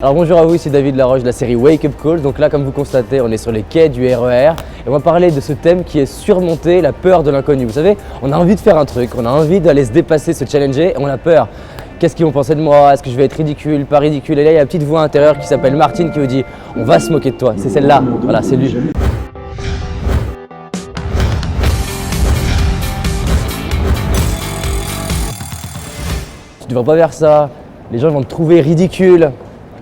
Alors bonjour à vous, ici David Laroche de la série Wake Up Call. Donc là, comme vous constatez, on est sur les quais du RER et on va parler de ce thème qui est surmonter la peur de l'inconnu. Vous savez, on a envie de faire un truc, on a envie d'aller se dépasser, se challenger et on a peur. Qu'est-ce qu'ils vont penser de moi? Est-ce que je vais être ridicule, pas ridicule? Et là, il y a une petite voix intérieure qui s'appelle Martine qui vous dit « On va se moquer de toi ». C'est celle-là, voilà, c'est lui. Tu devrais pas faire ça, les gens vont te trouver ridicule.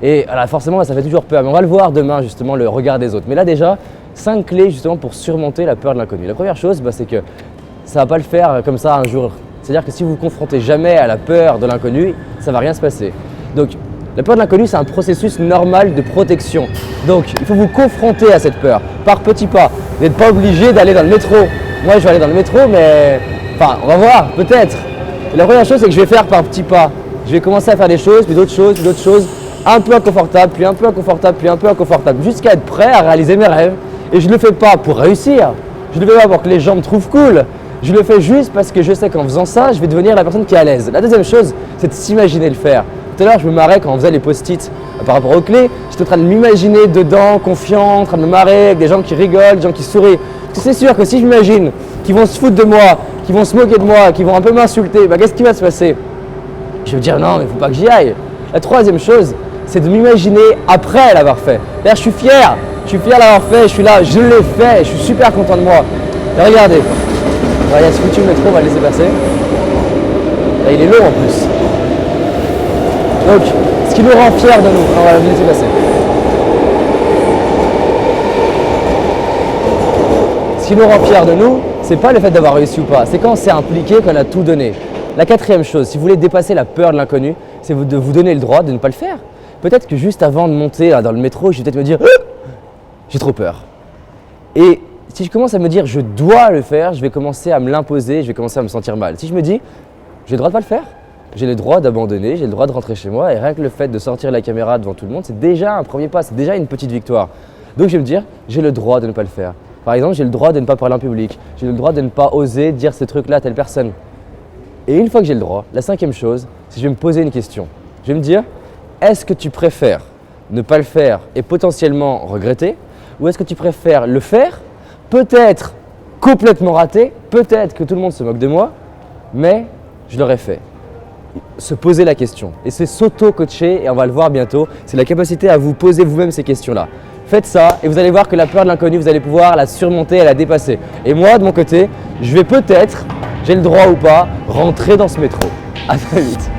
Et voilà, forcément, ça fait toujours peur. Mais on va le voir demain, justement, le regard des autres. Mais là, déjà, 5 clés, justement, pour surmonter la peur de l'inconnu. La première chose, c'est que ça ne va pas le faire comme ça un jour. C'est-à-dire que si vous vous confrontez jamais à la peur de l'inconnu, ça ne va rien se passer. Donc, la peur de l'inconnu, c'est un processus normal de protection. Donc, il faut vous confronter à cette peur, par petits pas. Vous n'êtes pas obligé d'aller dans le métro. Moi, je vais aller dans le métro, mais… Enfin, on va voir, peut-être. La première chose, c'est que je vais faire par petits pas. Je vais commencer à faire des choses, puis d'autres choses, puis d'autres choses. Un peu inconfortable, puis un peu inconfortable, puis un peu inconfortable, jusqu'à être prêt à réaliser mes rêves. Et je ne le fais pas pour réussir, je ne le fais pas pour que les gens me trouvent cool, je le fais juste parce que je sais qu'en faisant ça, je vais devenir la personne qui est à l'aise. La deuxième chose, c'est de s'imaginer le faire. Tout à l'heure, je me marrais quand on faisait les post-it par rapport aux clés. J'étais en train de m'imaginer dedans, confiant, en train de me marrer avec des gens qui rigolent, des gens qui sourient. Parce que c'est sûr que si je m'imagine qu'ils vont se foutre de moi, qu'ils vont se moquer de moi, qu'ils vont un peu m'insulter, qu'est-ce qui va se passer? Je vais me dire non, mais il ne faut pas que j'y aille. La troisième chose, c'est de m'imaginer après l'avoir fait. D'ailleurs, je suis fier d'avoir fait, je suis là, je l'ai fait, je suis super content de moi. Et regardez, il y a ce foutu métro, on va le laisser passer. Là, il est long en plus. Donc, ce qui nous rend fiers de nous, on va le laisser passer. Ce qui nous rend fiers de nous, c'est pas le fait d'avoir réussi ou pas, c'est quand on s'est impliqué, qu'on a tout donné. La quatrième chose, si vous voulez dépasser la peur de l'inconnu, c'est de vous donner le droit de ne pas le faire. Peut-être que juste avant de monter dans le métro, je vais peut-être me dire « j'ai trop peur ». Et si je commence à me dire « je dois le faire », je vais commencer à me l'imposer, je vais commencer à me sentir mal. Si je me dis « j'ai le droit de pas le faire », j'ai le droit d'abandonner, j'ai le droit de rentrer chez moi et rien que le fait de sortir la caméra devant tout le monde, c'est déjà un premier pas, c'est déjà une petite victoire. Donc je vais me dire « j'ai le droit de ne pas le faire ». Par exemple, j'ai le droit de ne pas parler en public, j'ai le droit de ne pas oser dire ce truc-là à telle personne. Et une fois que j'ai le droit, la cinquième chose, c'est que je vais me poser une question. Je vais me dire est-ce que tu préfères ne pas le faire et potentiellement regretter, ou est-ce que tu préfères le faire, peut-être complètement raté, peut-être que tout le monde se moque de moi, mais je l'aurais fait. Se poser la question. Et c'est s'auto-coacher, et on va le voir bientôt, c'est la capacité à vous poser vous-même ces questions-là. Faites ça et vous allez voir que la peur de l'inconnu, vous allez pouvoir la surmonter et la dépasser. Et moi, de mon côté, je vais peut-être, j'ai le droit ou pas, rentrer dans ce métro. À très vite.